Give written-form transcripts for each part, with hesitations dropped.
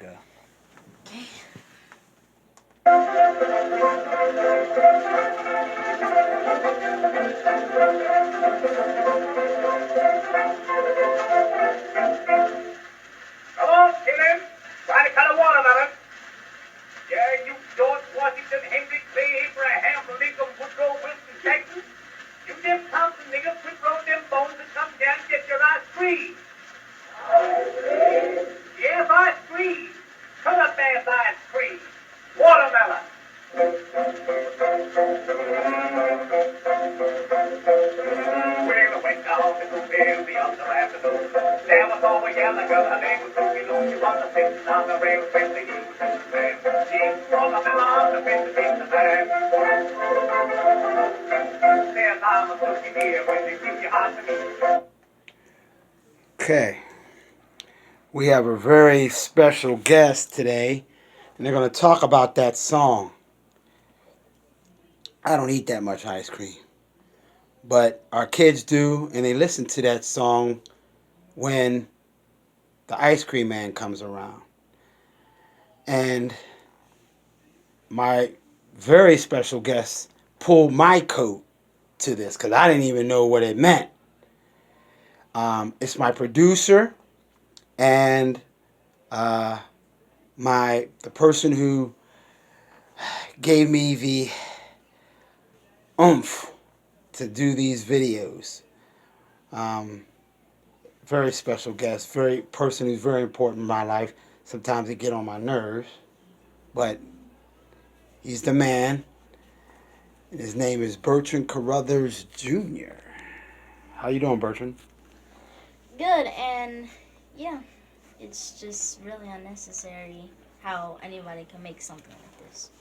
go. Okay. Come on, children. Try to cut a watermelon. Yeah, you George Washington, Henry Clay, Abraham Lincoln, Woodrow Wilson, Jackson. You them Thompson niggas, quit rolling them bones and come down and get your ice cream. Yes, ice cream. Cut up ass ice cream. Watermelon. Well, went down to the rail the other afternoon. There was over yellow girl, her name was Cookie Lou. She was sitting on the rail when the eagle took the man. She watermelon on the fence to take the man. There's I'm a cookie here when they give you hot to eat. Okay. We have a very special guest today, and they're going to talk about that song. I don't eat that much ice cream, but our kids do, and they listen to that song when the ice cream man comes around. And my very special guest pulled my coat to this because I didn't even know what it meant. It's my producer and the person who gave me the oomph to do these videos. Very special guest, very person who's very important in my life. Sometimes they get on my nerves, but he's the man. And his name is Bertrand Carruthers Jr. How you doing, Bertrand? Good, and yeah, it's just really unnecessary how anybody can make something like this.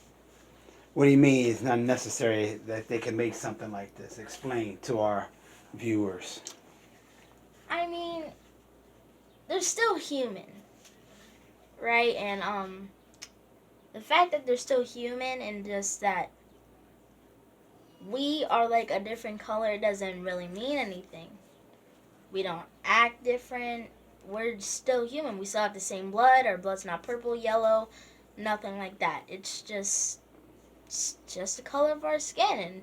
What do you mean it's not necessary that they can make something like this? Explain to our viewers. I mean, they're still human, right? And the fact that they're still human and just that we are like a different color doesn't really mean anything. We don't act different. We're still human. We still have the same blood. Our blood's not purple, yellow, nothing like that. It's just the color of our skin, and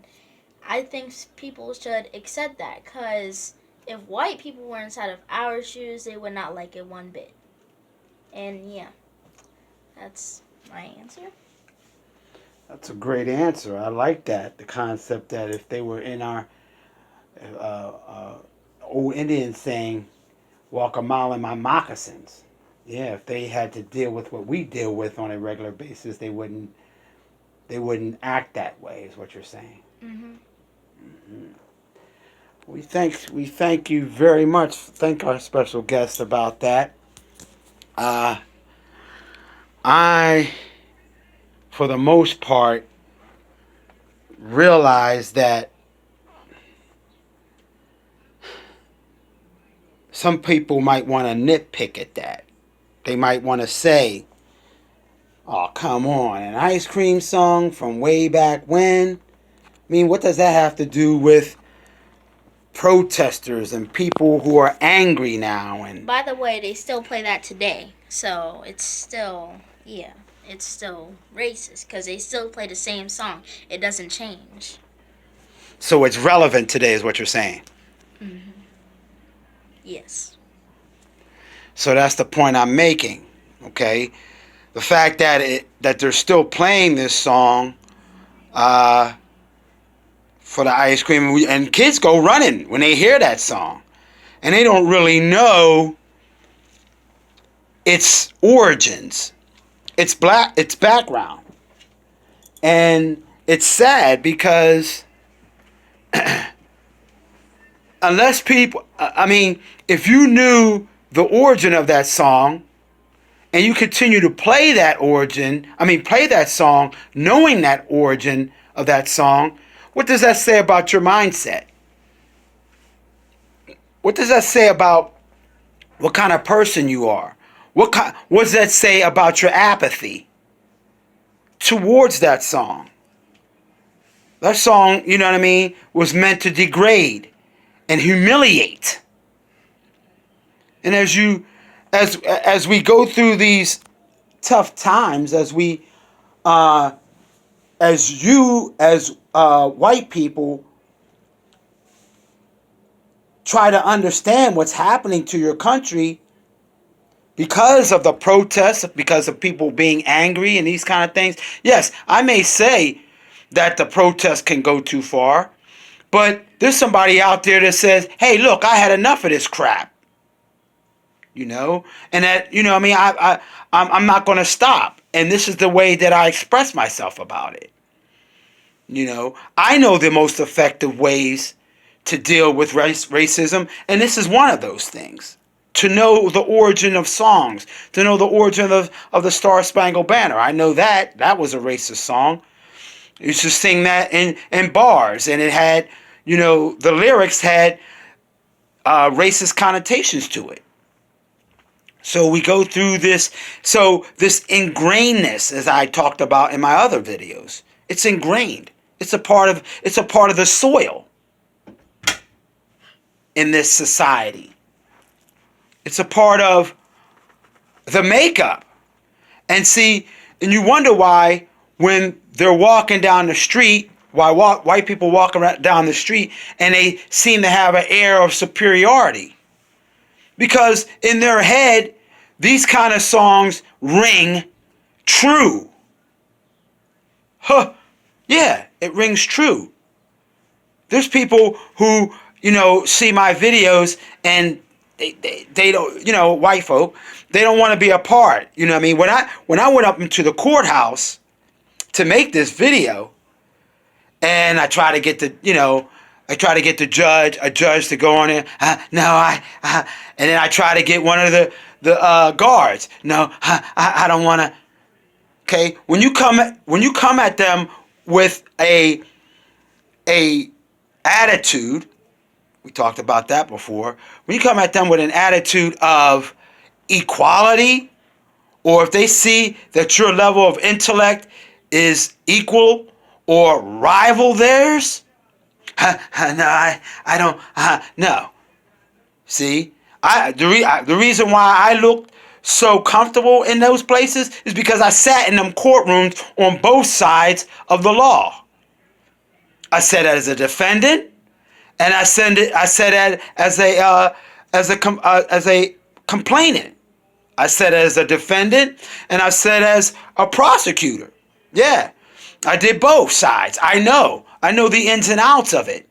I think people should accept that, because if white people were inside of our shoes, they would not like it one bit. And yeah, that's my answer. That's a great answer. I like that. The concept that if they were in our uh, uh, old Indian saying, walk a mile in my moccasins. Yeah, if they had to deal with what we deal with on a regular basis, they wouldn't act that way. Is what you're saying. Mhm. Mm-hmm. We thank you very much. Thank our special guest about that. Uh, I, for the most part, realize that some people might want to nitpick at that. They might want to say, "Oh, come on, an ice cream song from way back when." I mean, what does that have to do with protesters and people who are angry now? And By the way, they still play that today, so it's still, yeah, it's still racist because they still play the same song. It doesn't change. so it's relevant today, is what you're saying. Mhm. Yes. So that's the point I'm making. Okay, the fact that they're still playing this song uh, for the ice cream, and kids go running when they hear that song, and they don't really know its origins, its background, and it's sad because unless people, I mean, if you knew the origin of that song and you continue to play that song, knowing that origin of that song, what does that say about your mindset? What does that say about what kind of person you are? What does that say about your apathy towards that song? That song, you know what I mean, was meant to degrade and humiliate. And as we go through these tough times as we, as you, as white people, try to understand what's happening to your country because of the protests, because of people being angry and these kind of things. Yes, I may say that the protests can go too far, but there's somebody out there that says, hey, look, I had enough of this crap. You know, and that, you know, I mean, I'm not going to stop. And this is the way that I express myself about it. You know, I know the most effective ways to deal with racism, and this is one of those things. To know the origin of songs, to know the origin of the Star Spangled Banner. I know that was a racist song. I used to sing that in bars, and it had, you know, the lyrics had racist connotations to it. So we go through this. So this ingrainedness, as I talked about in my other videos, it's ingrained. It's a part of the soil in this society. It's a part of the makeup. And see, and you wonder why when they're walking down the street, why white people walk around down the street and they seem to have an air of superiority. Because in their head, these kind of songs ring true. Huh. Yeah, it rings true. There's people who, you know, see my videos and they don't, you know, white folk, they don't want to be a part. You know what I mean? When I went up into the courthouse to make this video, and I try to get the, you know, I try to get a judge to go on there. And then I try to get one of the guards. No, I don't want to. Okay, when you come at them with a attitude, we talked about that before. When you come at them with an attitude of equality, or if they see that your level of intellect is equal or rival theirs, no, I don't. No. See, the reason why I looked so comfortable in those places is because I sat in them courtrooms on both sides of the law. I sat as a defendant, and I sat it as a complainant. I sat as a defendant, and I sat as a prosecutor. Yeah, I did both sides. I know the ins and outs of it.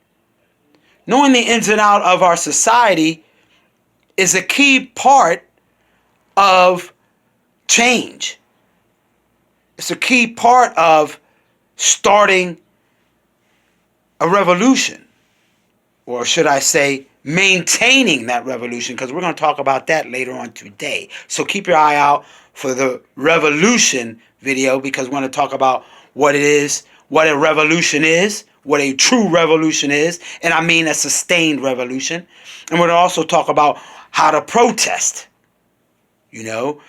Knowing the ins and outs of our society is a key part of change. It's a key part of starting a revolution, or should I say maintaining that revolution, because we're going to talk about that later on today. So keep your eye out for the revolution video, because we're going to talk about what it is, what a revolution is, what a true revolution is, and I mean a sustained revolution. And we're going to also talk about how to protest. You know,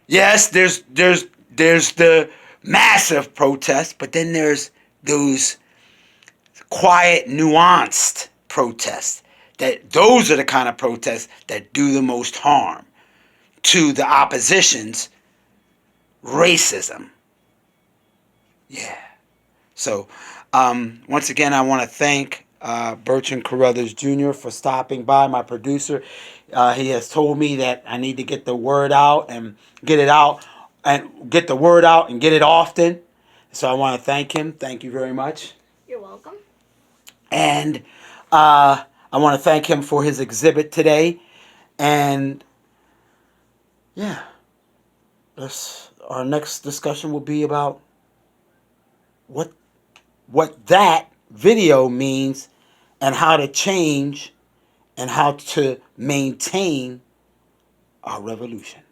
yes, there's the massive protest, but then there's those quiet, nuanced protests. Those are the kind of protests that do the most harm to the opposition's racism. Yeah. So, once again, I want to thank Bertrand Carruthers Jr. for stopping by, my producer. He has told me that I need to get the word out and get it out and get the word out and get it often. So I want to thank him. Thank you very much. You're welcome. And I want to thank him for his exhibit today. And yeah, our next discussion will be about what that video means and how to change and how to maintain our revolution.